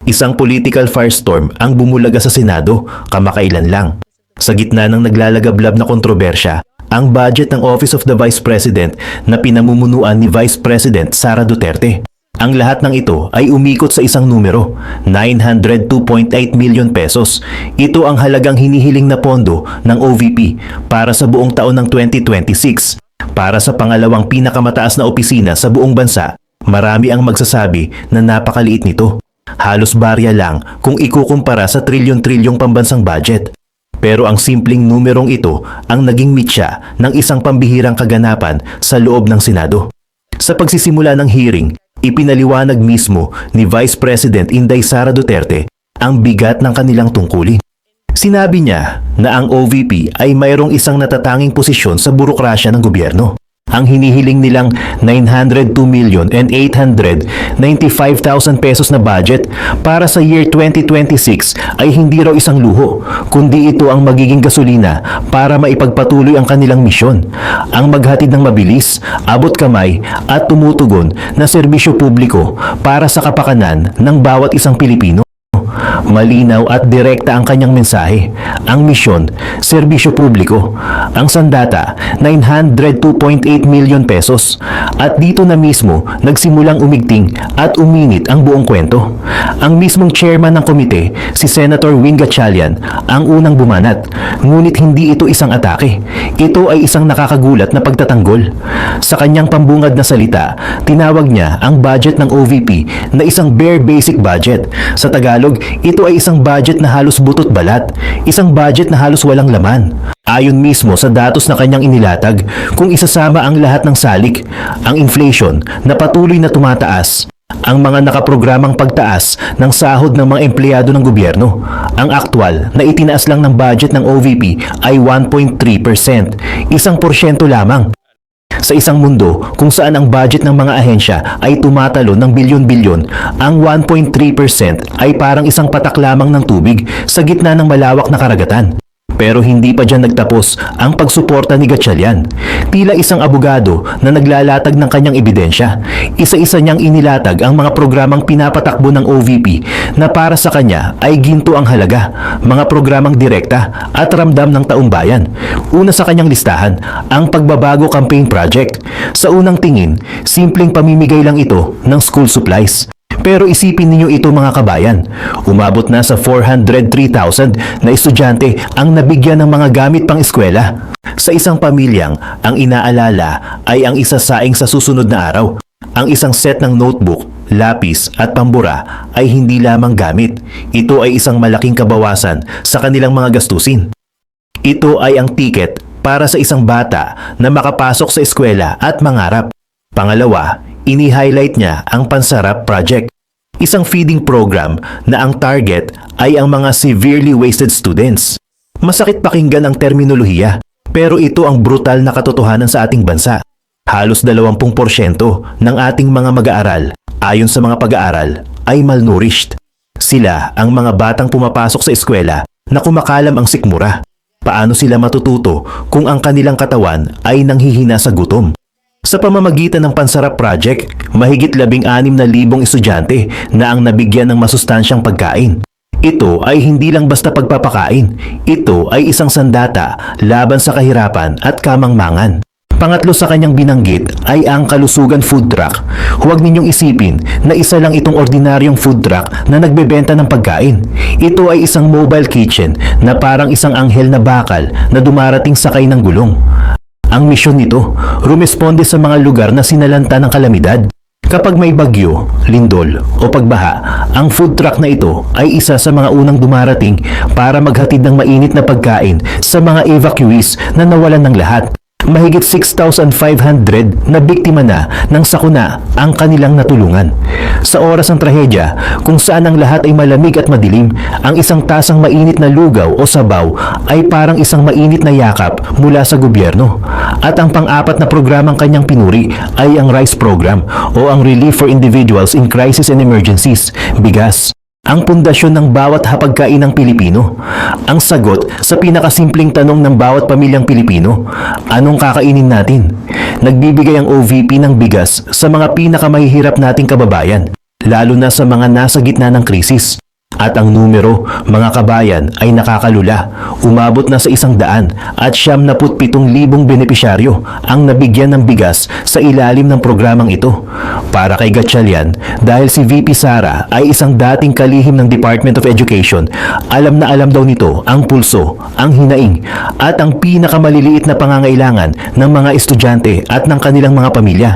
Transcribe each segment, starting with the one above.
Isang political firestorm ang bumulaga sa Senado kamakailan lang. Sa gitna ng naglalagablab na kontrobersya, ang budget ng Office of the Vice President na pinamumunuan ni Vice President Sara Duterte. Ang lahat ng ito ay umikot sa isang numero, 902.8 million pesos. Ito ang halagang hinihiling na pondo ng OVP para sa buong taon ng 2026. Para sa pangalawang pinakamataas na opisina sa buong bansa, marami ang magsasabi na napakaliit nito. Halos barya lang kung ikukumpara sa trilyon-trilyong pambansang budget. Pero ang simpleng numerong ito ang naging mitya ng isang pambihirang kaganapan sa loob ng Senado. Sa pagsisimula ng hearing, ipinaliwanag mismo ni Vice President Inday Sara Duterte ang bigat ng kanilang tungkulin. Sinabi niya na ang OVP ay mayroong isang natatanging posisyon sa burokrasya ng gobyerno. Ang hinihiling nilang 902,895,000 pesos na budget para sa year 2026 ay hindi raw isang luho, kundi ito ang magiging gasolina para maipagpatuloy ang kanilang misyon, ang maghatid ng mabilis, abot kamay at tumutugon na serbisyo publiko para sa kapakanan ng bawat isang Pilipino. Malinaw at direkta ang kanyang mensahe. Ang misyon, serbisyo publiko. Ang sandata, 902.8 million pesos. At dito na mismo, nagsimulang umigting at uminit ang buong kwento. Ang mismong chairman ng komite, si Senator Win Gatchalian, ang unang bumanat. Ngunit hindi ito isang atake. Ito ay isang nakakagulat na pagtatanggol. Sa kanyang pambungad na salita, tinawag niya ang budget ng OVP na isang bare basic budget. Sa Tagalog, ito ay isang budget na halos butot balat, isang budget na halos walang laman. Ayon mismo sa datos na kanyang inilatag, kung isasama ang lahat ng salik, ang inflation na patuloy na tumataas, ang mga nakaprogramang pagtaas ng sahod ng mga empleyado ng gobyerno, ang aktwal na itinaas lang ng budget ng OVP ay 1.3%, isang porsyento lamang. Sa isang mundo kung saan ang budget ng mga ahensya ay tumatalo ng bilyon-bilyon, ang 1.3% ay parang isang patak lamang ng tubig sa gitna ng malawak na karagatan. Pero hindi pa dyan nagtapos ang pagsuporta ni Gatchalian. Tila isang abogado na naglalatag ng kanyang ebidensya. Isa-isa niyang inilatag ang mga programang pinapatakbo ng OVP na para sa kanya ay ginto ang halaga, mga programang direkta at ramdam ng taong bayan. Una sa kanyang listahan, ang Pagbabago Campaign Project. Sa unang tingin, simpleng pamimigay lang ito ng school supplies. Pero isipin ninyo ito mga kabayan, umabot na sa 403,000 na estudyante ang nabigyan ng mga gamit pang eskwela. Sa isang pamilyang ang inaalala ay ang isasaing sa susunod na araw. Ang isang set ng notebook, lapis at pambura ay hindi lamang gamit. Ito ay isang malaking kabawasan sa kanilang mga gastusin. Ito ay ang tiket para sa isang bata na makapasok sa eskwela at mangarap. Pangalawa, ini-highlight niya ang Pansarap Project, isang feeding program na ang target ay ang mga severely wasted students. Masakit pakinggan ang terminolohiya, pero ito ang brutal na katotohanan sa ating bansa. Halos 20% ng ating mga mag-aaral, ayon sa mga pag-aaral, ay malnourished. Sila ang mga batang pumapasok sa eskwela na kumakalam ang sikmura. Paano sila matututo kung ang kanilang katawan ay nanghihina sa gutom? Sa pamamagitan ng Pansarap Project, mahigit 16,000 estudyante na ang nabigyan ng masustansyang pagkain. Ito ay hindi lang basta pagpapakain. Ito ay isang sandata laban sa kahirapan at kamangmangan. Pangatlo sa kanyang binanggit ay ang Kalusugan Food Truck. Huwag ninyong isipin na isa lang itong ordinaryong food truck na nagbebenta ng pagkain. Ito ay isang mobile kitchen na parang isang anghel na bakal na dumarating sakay ng gulong. Ang misyon nito, rumesponde sa mga lugar na sinalanta ng kalamidad. Kapag may bagyo, lindol o pagbaha, ang food truck na ito ay isa sa mga unang dumarating para maghatid ng mainit na pagkain sa mga evacuees na nawalan ng lahat. Mahigit 6,500 na biktima na ng sakuna ang kanilang natulungan. Sa oras ng trahedya, kung saan ang lahat ay malamig at madilim, ang isang tasang mainit na lugaw o sabaw ay parang isang mainit na yakap mula sa gobyerno. At ang pang-apat na programang kanyang pinuri ay ang RICE program o ang Relief for Individuals in Crisis and Emergencies, bigas. Ang pundasyon ng bawat hapagkainang Pilipino. Ang sagot sa pinakasimpleng tanong ng bawat pamilyang Pilipino, anong kakainin natin? Nagbibigay ang OVP ng bigas sa mga pinakamahihirap nating kababayan. lalo na sa mga nasa gitna ng krisis. At ang numero, mga kabayan, ay nakakalula. Umabot na sa 100 at 77,000 benepisyaryo ang nabigyan ng bigas sa ilalim ng programang ito. Para kay Gatchalian, dahil si VP Sara ay isang dating kalihim ng Department of Education, alam na alam daw nito ang pulso, ang hinaing, at ang pinakamaliliit na pangangailangan ng mga estudyante at ng kanilang mga pamilya.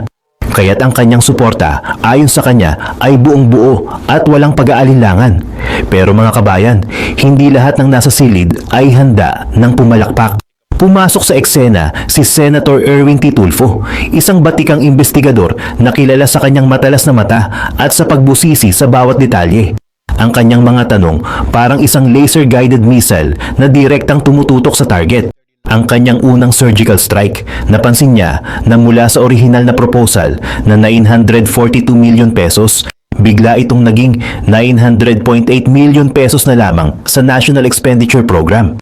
Kaya't ang kanyang suporta ayon sa kanya ay buong buo at walang pag-aalinlangan. Pero mga kabayan, hindi lahat ng nasa silid ay handa ng pumalakpak. Pumasok sa eksena si Senator Erwin T. Tulfo, isang batikang investigador na kilala sa kanyang matalas na mata at sa pagbusisi sa bawat detalye. Ang kanyang mga tanong parang isang laser-guided missile na direktang tumututok sa target. Ang kanyang unang surgical strike, napansin niya na mula sa orihinal na proposal na 942 million pesos, bigla itong naging 900.8 million pesos na lamang sa National Expenditure Program.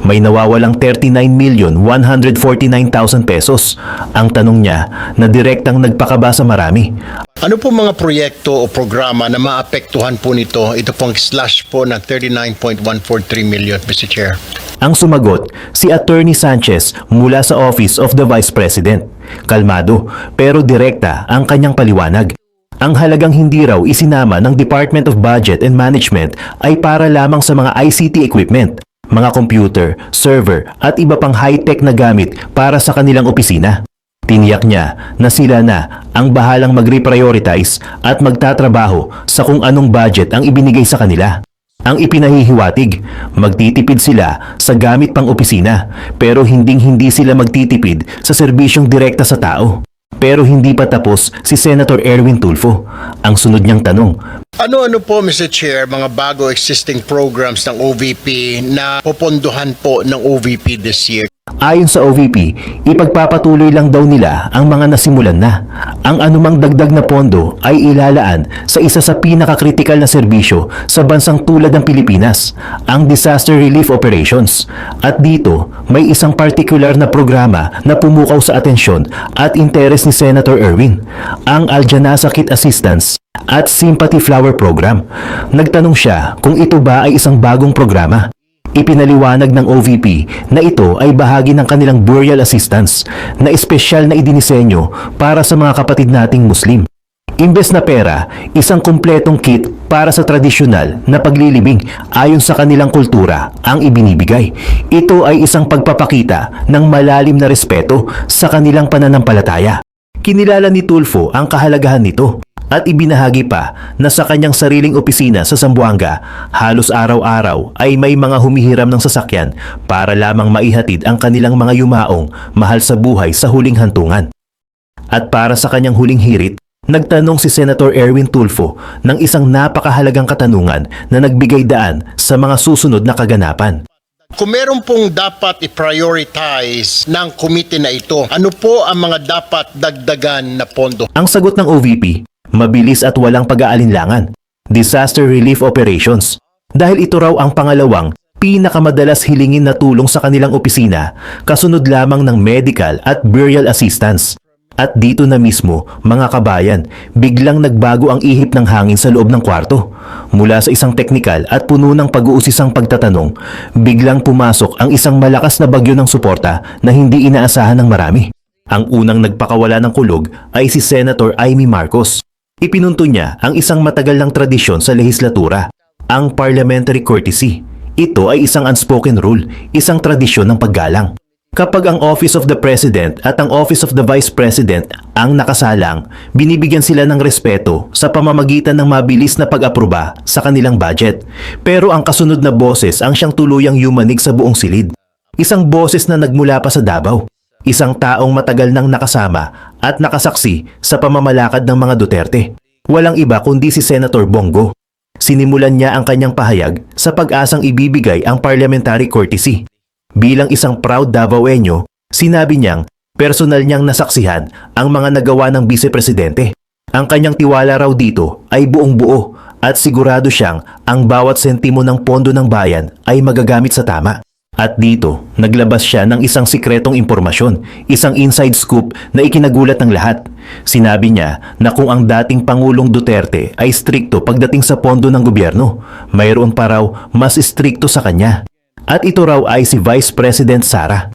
May nawawalang 39,149,000 pesos. Ang tanong niya na direktang nagpakaba sa marami. Ano po mga proyekto o programa na maapektuhan po nito? Ito pong slash po ng 39.143 million, Mr. Chair. Ang sumagot, si Attorney Sanchez mula sa Office of the Vice President. Kalmado pero direkta ang kanyang paliwanag. Ang halagang hindi raw isinama ng Department of Budget and Management ay para lamang sa mga ICT equipment, mga computer, server at iba pang high-tech na gamit para sa kanilang opisina. Tiniyak niya na sila na ang bahalang mag-reprioritize at magtatrabaho sa kung anong budget ang ibinigay sa kanila. Ang ipinahihiwatig, magtitipid sila sa gamit pang opisina pero hinding-hindi sila magtitipid sa serbisyong direkta sa tao. Pero hindi pa tapos si Senator Erwin Tulfo. Ang sunod niyang tanong, Ano-ano po, Mr. Chair, mga bago existing programs ng OVP na popondohan po ng OVP this year? ayon sa OVP, ipagpapatuloy lang daw nila ang mga nasimulan na. Ang anumang dagdag na pondo ay ilalaan sa isa sa pinakakritikal na serbisyo sa bansang tulad ng Pilipinas, ang Disaster Relief Operations. At dito, may isang partikular na programa na pumukaw sa atensyon at interes ni Senator Erwin, ang Aljanasa Kit Assistance at Sympathy Flower Program. Nagtanong siya kung ito ba ay isang bagong programa. Ipinaliwanag ng OVP na ito ay bahagi ng kanilang burial assistance na espesyal na idinisenyo para sa mga kapatid nating Muslim. Imbes na pera, isang kumpletong kit para sa tradisyonal na paglilibing ayon sa kanilang kultura ang ibinibigay. Ito ay isang pagpapakita ng malalim na respeto sa kanilang pananampalataya. Kinilala ni Tulfo ang kahalagahan nito at ibinahagi pa na sa kanyang sariling opisina sa Zamboanga, halos araw-araw ay may mga humihiram ng sasakyan para lamang maihatid ang kanilang mga yumaong mahal sa buhay sa huling hantungan. At para sa kanyang huling hirit, nagtanong si Senator Erwin Tulfo ng isang napakahalagang katanungan na nagbigay daan sa mga susunod na kaganapan. Kung meron pong dapat i-prioritize ng komite na ito, ano po ang mga dapat dagdagan na pondo? Ang sagot ng OVP, mabilis at walang pag-aalinlangan, Disaster Relief Operations. Dahil ito raw ang pangalawang pinakamadalas hilingin na tulong sa kanilang opisina, kasunod lamang ng medical at burial assistance. At dito na mismo, mga kabayan, biglang nagbago ang ihip ng hangin sa loob ng kwarto. Mula sa isang teknikal at puno ng pag-uusisang pagtatanong, biglang pumasok ang isang malakas na bagyo ng suporta na hindi inaasahan ng marami. Ang unang nagpakawala ng kulog ay si Senator Amy Marcos. Ipinunto niya ang isang matagal ng tradisyon sa lehislatura, ang parliamentary courtesy. Ito ay isang unspoken rule, isang tradisyon ng paggalang. Kapag ang Office of the President at ang Office of the Vice President ang nakasalang, binibigyan sila ng respeto sa pamamagitan ng mabilis na pag-aproba sa kanilang budget. Pero ang kasunod na boses ang siyang tuluyang yumanig sa buong silid. Isang boses na nagmula pa sa Davao. Isang taong matagal nang nakasama at nakasaksi sa pamamalakad ng mga Duterte. Walang iba kundi si Senator Bongo. Sinimulan niya ang kanyang pahayag sa pag-asang ibibigay ang parliamentary courtesy. Bilang isang proud Davaoenyo, sinabi niyang personal niyang nasaksihan ang mga nagawa ng Vice-Presidente. Ang kanyang tiwala raw dito ay buong buo at sigurado siyang ang bawat sentimo ng pondo ng bayan ay magagamit sa tama. At dito, naglabas siya ng isang sikretong impormasyon, isang inside scoop na ikinagulat ng lahat. Sinabi niya na kung ang dating Pangulong Duterte ay strikto pagdating sa pondo ng gobyerno, mayroon pa raw mas strikto sa kanya. At ito raw ay si Vice President Sara.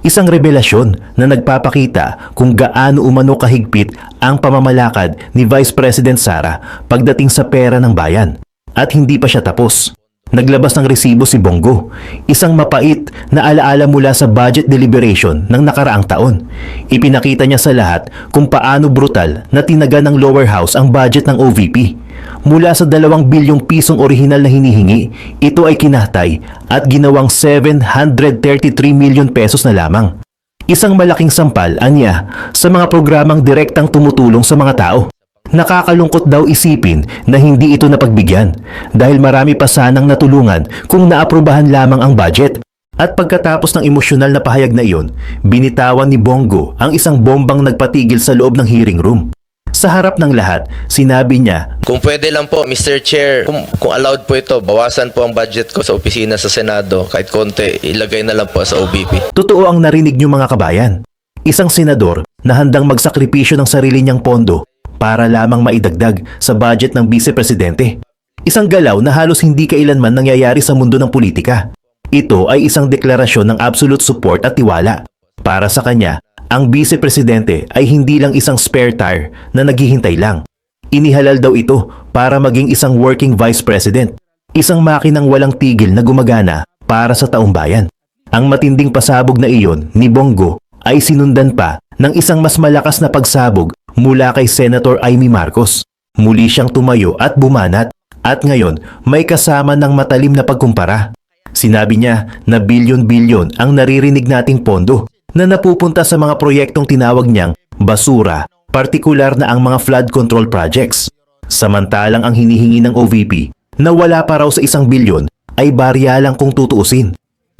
Isang revelasyon na nagpapakita kung gaano umano kahigpit ang pamamalakad ni Vice President Sara pagdating sa pera ng bayan. At hindi pa siya tapos. Naglabas ng resibo si Bongo, isang mapait na alaala mula sa budget deliberation ng nakaraang taon. Ipinakita niya sa lahat kung paano brutal na tinaga ng lower house ang budget ng OVP. Mula sa 2 bilyong pisong orihinal na hinihingi, ito ay kinahtay at ginawang 733 million pesos na lamang. Isang malaking sampal, anya, sa mga programang direktang tumutulong sa mga tao. Nakakalungkot daw isipin na hindi ito napagbigyan dahil marami pa sanang natulungan kung naaprubahan lamang ang budget. At pagkatapos ng emosyonal na pahayag na iyon, binitawan ni Bongo ang isang bombang nagpatigil sa loob ng hearing room. Sa harap ng lahat, sinabi niya, Kung pwede lang po, Mr. Chair, kung allowed po ito, bawasan po ang budget ko sa opisina sa Senado. Kahit konti, ilagay na lang po sa OVP. totoo ang narinig niyo mga kabayan. Isang senador na handang magsakripisyo ng sarili niyang pondo para lamang maidagdag sa budget ng Vice Presidente. Isang galaw na halos hindi kailanman nangyayari sa mundo ng politika. Ito ay isang deklarasyon ng absolute support at tiwala. Para sa kanya, ang Vice Presidente ay hindi lang isang spare tire na naghihintay lang. Inihalal daw ito para maging isang working Vice President. Isang makinang walang tigil na gumagana para sa taong bayan. Ang matinding pasabog na iyon ni Bongo ay sinundan pa ng isang mas malakas na pagsabog mula kay Senator Amy Marcos. Muli siyang tumayo at bumanat at ngayon may kasama ng matalim na pagkumpara. Sinabi niya na bilyon-bilyon ang naririnig nating pondo na napupunta sa mga proyektong tinawag niyang basura, partikular na ang mga flood control projects. Samantalang ang hinihingi ng OVP na wala pa raw sa 1 bilyon ay barya lang kung tutuusin.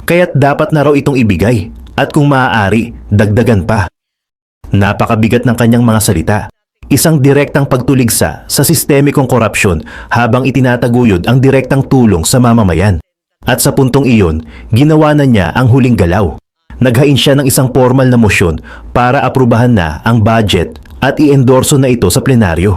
Kaya't dapat na raw itong ibigay at kung maaari, dagdagan pa. Napakabigat ng kanyang mga salita. Isang direktang pagtuligsa sa sistemikong korupsyon habang itinataguyod ang direktang tulong sa mamamayan. At sa puntong iyon, ginawa na niya ang huling galaw. Naghain siya ng isang formal na motion para aprubahan na ang budget at i-endorso na ito sa plenaryo.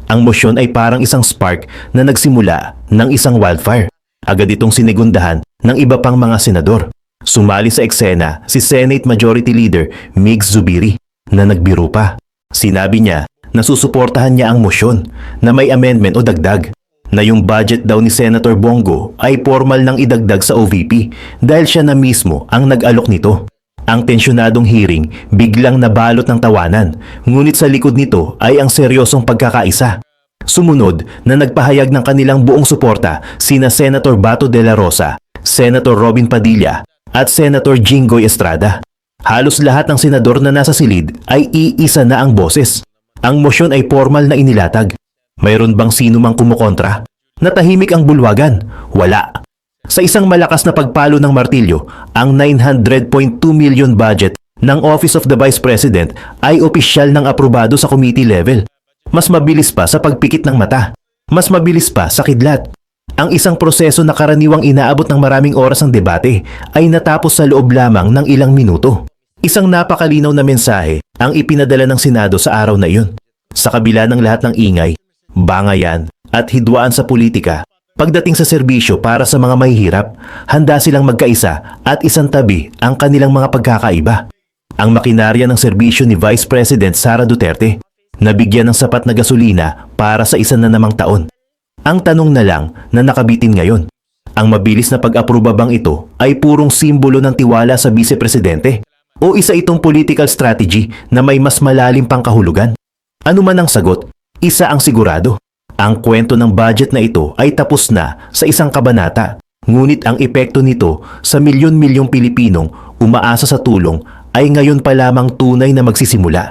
Ang motion ay parang isang spark na nagsimula ng isang wildfire. Agad itong sinigundahan ng iba pang mga senador. Sumali sa eksena si Senate Majority Leader Mig Zubiri na nagbiro pa. Sinabi niya na susuportahan niya ang motion na may amendment o dagdag na yung budget daw ni Senator Bongo ay formal nang idagdag sa OVP dahil siya na mismo ang nag-alok nito. Ang tensyonadong hearing biglang nabalot ng tawanan, ngunit sa likod nito ay ang seryosong pagkakaisa. Sumunod na nagpahayag ng kanilang buong suporta sina Senator Bato de la Rosa, Senator Robin Padilla at Senator Jinggoy Estrada. Halos lahat ng senador na nasa silid ay iisa na ang boses. Ang motion ay formal na inilatag. Mayroon bang sino mang kumukontra? Natahimik ang bulwagan? Wala. Sa isang malakas na pagpalo ng martilyo, ang 900.2 million budget ng Office of the Vice President ay opisyal ng aprobado sa committee level. Mas mabilis pa sa pagpikit ng mata. Mas mabilis pa sa kidlat. Ang isang proseso na karaniwang inaabot ng maraming oras ng debate ay natapos sa loob lamang ng ilang minuto. Isang napakalinaw na mensahe ang ipinadala ng Senado sa araw na iyon. Sa kabila ng lahat ng ingay, bangayan at hidwaan sa politika, pagdating sa serbisyo para sa mga mahihirap, handa silang magkaisa at isang tabi ang kanilang mga pagkakaiba. Ang makinarya ng serbisyo ni Vice President Sara Duterte, nabigyan ng sapat na gasolina para sa isa na namang taon. Ang tanong na lang na nakabitin ngayon, ang mabilis na pag-aproba bang ito ay purong simbolo ng tiwala sa Vice Presidente? O isa itong political strategy na may mas malalim pang kahulugan? Ano man ang sagot, isa ang sigurado. Ang kwento ng budget na ito ay tapos na sa isang kabanata. Ngunit ang epekto nito sa milyon-milyong Pilipinong umaasa sa tulong ay ngayon pa lamang tunay na magsisimula.